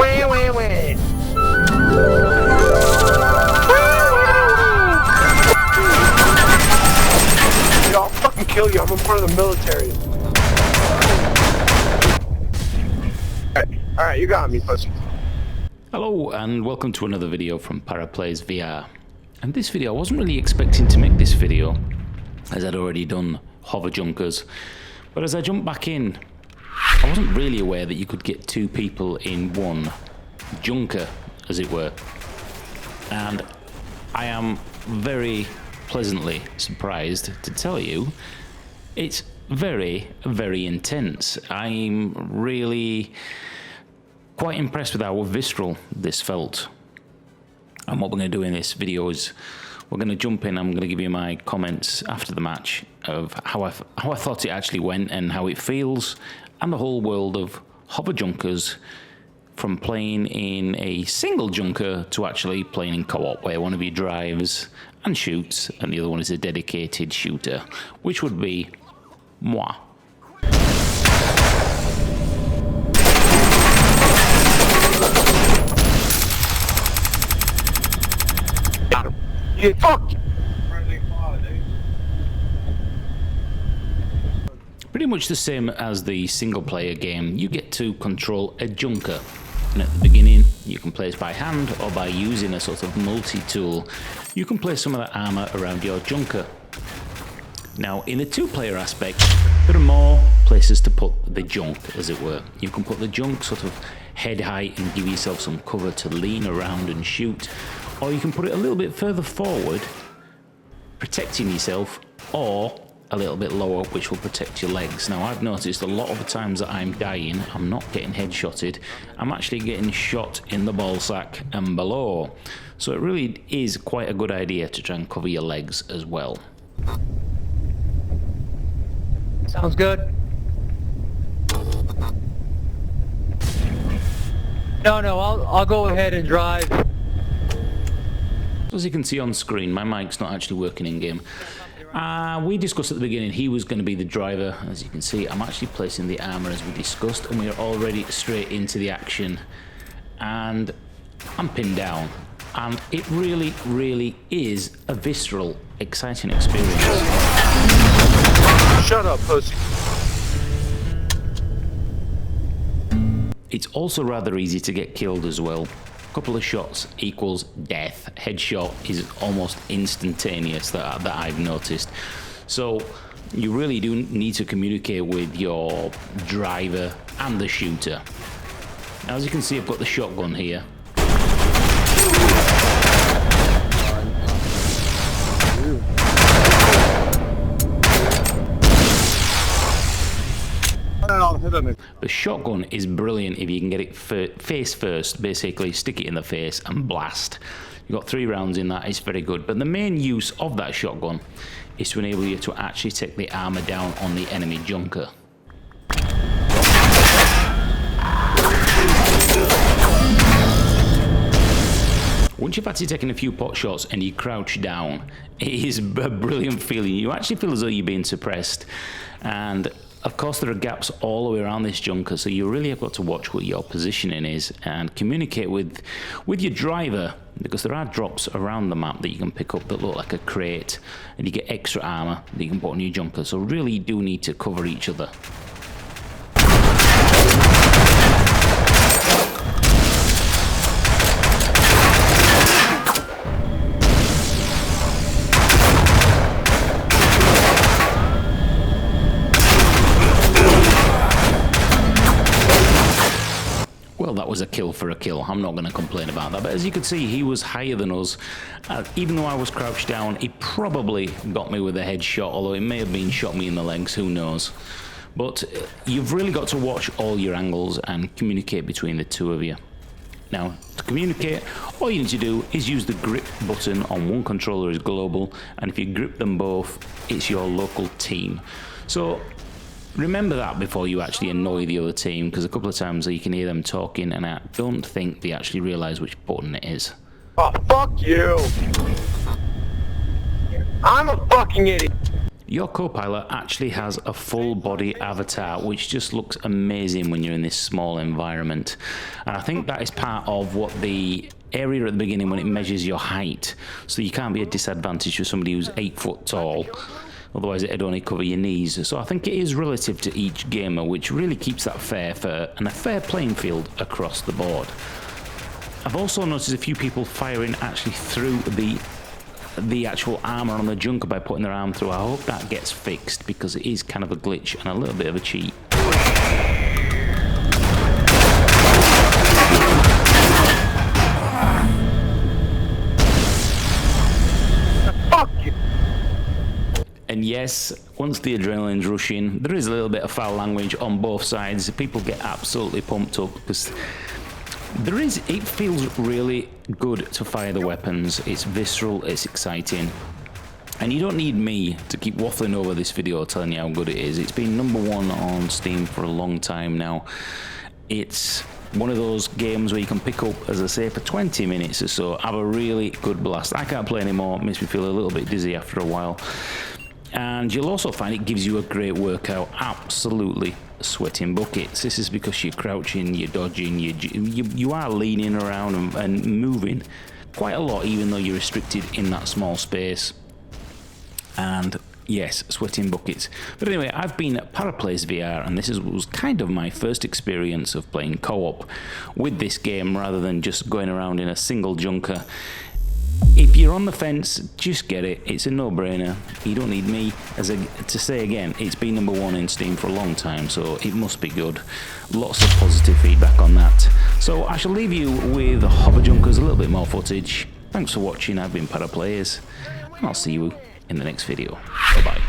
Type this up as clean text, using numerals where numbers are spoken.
Wah, wah, wah. Dude, I'll fucking kill you. I'm a part of the military. Alright, you got me, pussy. Hello and welcome to another video from Paraplays VR. And this video, I wasn't really expecting to make this video, as I'd already done hover junkers. But as I jumped back in, I wasn't really aware that you could get two people in one junker, as it were. And I am very pleasantly surprised to tell you, it's very, very intense. I'm really quite impressed with how visceral this felt. And what we're going to do in this video is we're going to jump in. I'm going to give you my comments after the match of how I thought it actually went and how it feels, and the whole world of hover junkers, from playing in a single junker to actually playing in co-op, where one of you drives and shoots and the other one is a dedicated shooter, which would be moi. Yeah, fuck! Pretty much the same as the single player game. You get to control a junker, and at the beginning you can place by hand or by using a sort of multi-tool. You can place some of that armor around your junker. Now in the two-player aspect, there are more places to put the junk, as it were. You can put the junk sort of head height and give yourself some cover to lean around and shoot, or you can put it a little bit further forward, protecting yourself, or a little bit lower, which will protect your legs. Now I've noticed a lot of the times that I'm dying, I'm not getting headshotted, I'm actually getting shot in the ballsack and below. So it really is quite a good idea to try and cover your legs as well. Sounds good. No, I'll go ahead and drive. As you can see on screen, my mic's not actually working in game. We discussed at the beginning he was going to be the driver. As you can see, I'm actually placing the armor as we discussed, and we're already straight into the action. And I'm pinned down. And it really, really is a visceral, exciting experience. Shut up, pussy. It's also rather easy to get killed as well. A couple of shots equals death. Headshot is almost instantaneous that I've noticed. So you really do need to communicate with your driver and the shooter. Now, as you can see, I've got the shotgun here. The shotgun is brilliant if you can get it face first, basically stick it in the face and blast. You've got 3 rounds in that, it's very good. But the main use of that shotgun is to enable you to actually take the armor down on the enemy junker. Once you've actually taken a few pot shots and you crouch down, it is a brilliant feeling. You actually feel as though you're being suppressed. And of course, there are gaps all the way around this junker, so you really have got to watch what your positioning is and communicate with your driver, because there are drops around the map that you can pick up that look like a crate, and you get extra armor that you can put on your junker. So really you do need to cover each other. Well, that was a kill for a kill. I'm not going to complain about that. But as you can see, he was higher than us. Even though I was crouched down, he probably got me with a headshot, although it may have been shot me in the legs, who knows. But you've really got to watch all your angles and communicate between the two of you. Now, to communicate, all you need to do is use the grip button on one controller is global, and if you grip them both, it's your local team. So remember that before you actually annoy the other team, because a couple of times you can hear them talking and I don't think they actually realise which button it is. Oh, fuck you! I'm a fucking idiot! Your co-pilot actually has a full body avatar, which just looks amazing when you're in this small environment. And I think that is part of what the area at the beginning when it measures your height. So you can't be a disadvantage for somebody who's 8 foot tall. Otherwise it'd only cover your knees. So I think it is relative to each gamer, which really keeps that fair and a fair playing field across the board. I've also noticed a few people firing actually through the actual armor on the Junker by putting their arm through. I hope that gets fixed because it is kind of a glitch and a little bit of a cheat. Fuck you. And yes, once the adrenaline's rushing, there is a little bit of foul language on both sides. People get absolutely pumped up because it feels really good to fire the weapons. It's visceral, it's exciting. And you don't need me to keep waffling over this video telling you how good it is. It's been #1 on Steam for a long time now. It's one of those games where you can pick up, as I say, for 20 minutes or so, have a really good blast. I can't play anymore, it makes me feel a little bit dizzy after a while. And you'll also find it gives you a great workout, absolutely sweating buckets. This is because you're crouching, you're dodging, you are leaning around and moving quite a lot, even though you're restricted in that small space. And yes, sweating buckets. But anyway, I've been at Paraplays VR, and this was kind of my first experience of playing co-op with this game rather than just going around in a single Junker. If you're on the fence, just get it. It's a no-brainer. You don't need me to say again. It's been #1 in Steam for a long time, so it must be good. Lots of positive feedback on that. So I shall leave you with Hover Junkers, a little bit more footage. Thanks for watching. I've been Paraplayers, and I'll see you in the next video. Bye-bye.